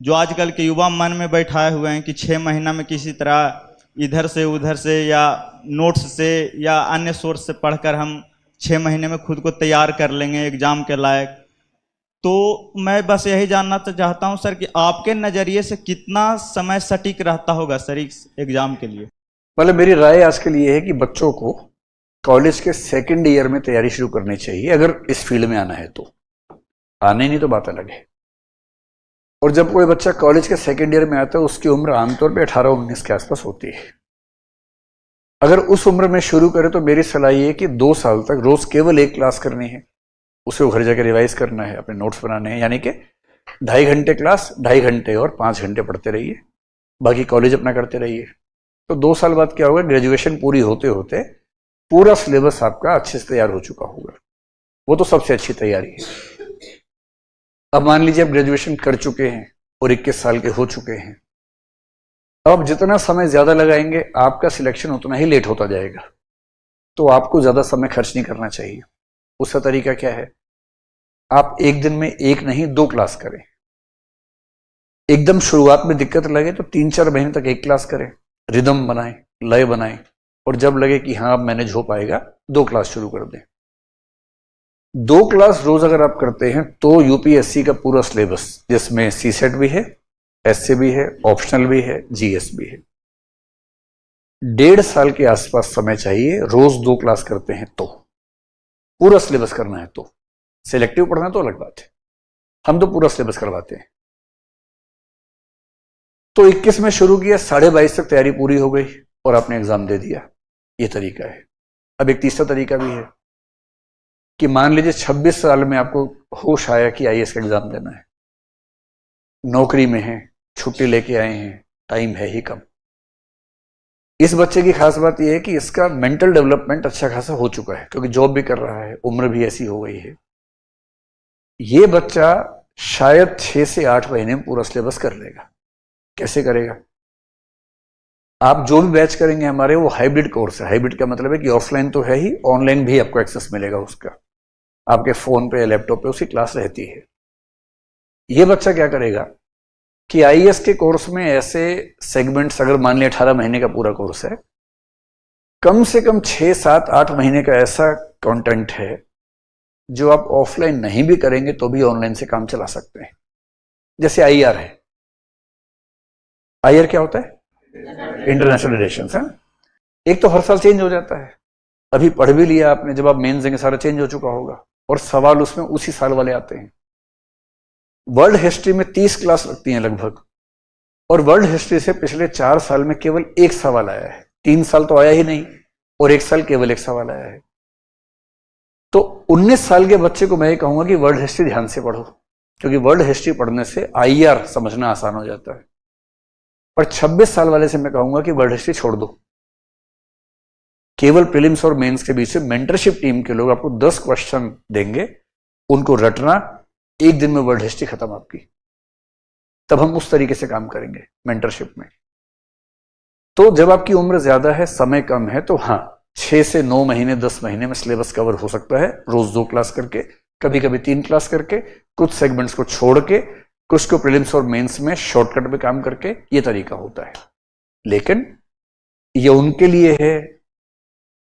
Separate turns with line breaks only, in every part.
जो आजकल के युवा मन में बैठाए हुए हैं कि 6 महीना में किसी तरह इधर से उधर से या नोट्स से या अन्य सोर्स से पढ़कर हम 6 महीने में खुद को तैयार कर लेंगे एग्जाम के लायक। तो मैं बस यही जानना तो चाहता हूं सर कि आपके नज़रिए से कितना समय सटीक रहता होगा सर इस एग्जाम के लिए।
मतलब मेरी राय आज के लिए है कि बच्चों को कॉलेज के सेकंड ईयर में तैयारी शुरू करनी चाहिए, अगर इस फील्ड में आना है तो। आने नहीं तो बात अलग है। और जब कोई बच्चा कॉलेज के सेकंड ईयर में आता है उसकी उम्र आमतौर पे 18-19 के आसपास होती है। अगर उस उम्र में शुरू करे तो मेरी सलाह ये है कि 2 साल तक रोज केवल एक क्लास करनी है, उसे घर जाकर रिवाइज करना है, अपने नोट्स बनाने हैं, यानी कि 2.5 घंटे क्लास, 2.5 घंटे और 5 घंटे पढ़ते रहिए, बाकी कॉलेज अपना करते रहिए। तो 2 साल बाद क्या होगा, ग्रेजुएशन पूरी होते होते पूरा सिलेबस आपका अच्छे से तैयार हो चुका होगा। वो तो सबसे अच्छी तैयारी है। अब मान लीजिए आप ग्रेजुएशन कर चुके हैं और 21 साल के हो चुके हैं, अब जितना समय ज्यादा लगाएंगे आपका सिलेक्शन उतना ही लेट होता जाएगा। तो आपको ज्यादा समय खर्च नहीं करना चाहिए। उसका तरीका क्या है, आप एक दिन में 1 नहीं 2 क्लास करें। एकदम शुरुआत में दिक्कत लगे तो 3-4 महीने तक 1 क्लास करें, रिदम बनाएं, लय बनाएं, और जब लगे कि हाँ अब मैनेज हो पाएगा 2 क्लास शुरू कर दें। 2 क्लास रोज अगर आप करते हैं तो यूपीएससी का पूरा सिलेबस, जिसमें सीसेट भी है, एसए भी है, ऑप्शनल भी है, जीएस भी है, 1.5 साल के आसपास समय चाहिए। रोज 2 क्लास करते हैं तो, पूरा सिलेबस करना है तो। सिलेक्टिव पढ़ना तो अलग बात है, हम तो पूरा सिलेबस करवाते हैं। तो 21 में शुरू किया, 22.5 तक तैयारी पूरी हो गई और आपने एग्जाम दे दिया। ये तरीका है। अब एक तीसरा तरीका भी है कि मान लीजिए 26 साल में आपको होश आया कि आईएएस का एग्जाम देना है, नौकरी में है, छुट्टी लेके आए हैं, टाइम है ही कम। इस बच्चे की खास बात यह है कि इसका मेंटल डेवलपमेंट अच्छा खासा हो चुका है, क्योंकि जॉब भी कर रहा है, उम्र भी ऐसी हो गई है। ये बच्चा शायद 6 से 8 महीने में पूरा सिलेबस कर लेगा। कैसे करेगा? आप जो भी बैच करेंगे हमारे, वो हाइब्रिड कोर्स है। हाइब्रिड का मतलब है कि ऑफलाइन तो है ही, ऑनलाइन भी आपको एक्सेस मिलेगा उसका, आपके फोन पे, लैपटॉप पे उसकी क्लास रहती है। ये बच्चा क्या करेगा कि आईएएस के कोर्स में ऐसे सेगमेंट्स, अगर मान लिया 18 महीने का पूरा कोर्स है, कम से कम 6, 7, 8 महीने का ऐसा कंटेंट है जो आप ऑफलाइन नहीं भी करेंगे तो भी ऑनलाइन से काम चला सकते हैं। जैसे आईआर है। आईआर क्या होता है? इंटरनेशनल रिलेशंस है। एक तो हर साल चेंज हो जाता है। अभी पढ़ भी लिया आपने, जब आप मेंस देंगे सारा चेंज हो चुका होगा, और सवाल उसमें उसी साल वाले आते हैं। वर्ल्ड हिस्ट्री में 30 क्लास लगती हैं लगभग, और वर्ल्ड हिस्ट्री से पिछले 4 साल में केवल 1 सवाल आया है। 3 साल तो आया ही नहीं, और 1 साल केवल 1 सवाल आया है। तो 19 साल के बच्चे को मैं ये कहूंगा कि वर्ल्ड हिस्ट्री ध्यान से पढ़ो, क्योंकि वर्ल्ड हिस्ट्री पढ़ने से आईआर समझना आसान हो जाता है। पर 26 साल वाले से मैं कहूंगा कि वर्ल्ड हिस्ट्री छोड़ दो। केवल प्रीलिम्स और मेंस के बीच में मेंटरशिप टीम के लोग आपको 10 क्वेश्चन देंगे, उनको रटना, 1 दिन में वर्ल्ड हिस्ट्री खत्म आपकी। तब हम उस तरीके से काम करेंगे मेंटरशिप में। तो जब आपकी उम्र ज्यादा है, समय कम है, तो हाँ 6 से 9 महीने, 10 महीने में सिलेबस कवर हो सकता है, रोज 2 क्लास करके, कभी कभी 3 क्लास करके, कुछ सेगमेंट्स को छोड़ के, कुछ को प्रीलिम्स और मेंस में शॉर्टकट में काम करके। ये तरीका होता है। लेकिन ये उनके लिए है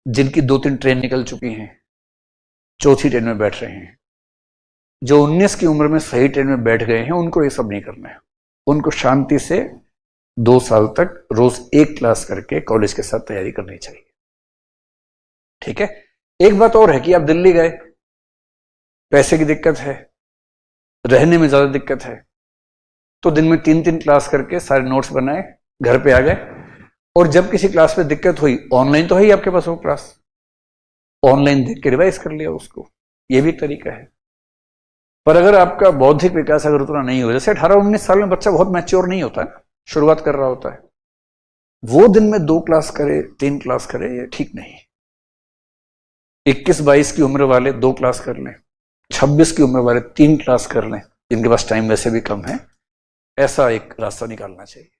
जिनकी 2-3 ट्रेन निकल चुकी हैं, चौथी ट्रेन में बैठ रहे हैं। जो 19 की उम्र में सही ट्रेन में बैठ गए हैं, उनको ये सब नहीं करना है। उनको शांति से 2 साल तक रोज 1 क्लास करके कॉलेज के साथ तैयारी करनी चाहिए। ठीक है। एक बात और है कि आप दिल्ली गए, पैसे की दिक्कत है, रहने में ज्यादा दिक्कत है, तो दिन में 3-3 क्लास करके सारे नोट्स बनाए, घर पे आ गए, और जब किसी क्लास में दिक्कत हुई, ऑनलाइन तो है ही आपके पास वो क्लास, ऑनलाइन देख के रिवाइज कर लिया उसको। ये भी एक तरीका है। पर अगर आपका बौद्धिक विकास अगर उतना नहीं हो, जैसे 18-19 साल में बच्चा बहुत मैच्योर नहीं होता है, शुरुआत कर रहा होता है, वो दिन में 2 क्लास करे, 3 क्लास करे, ये ठीक नहीं। 21-22 की उम्र वाले 2 क्लास कर लें, 26 की उम्र वाले 3 क्लास कर लें, जिनके पास टाइम वैसे भी कम है। ऐसा एक रास्ता निकालना चाहिए।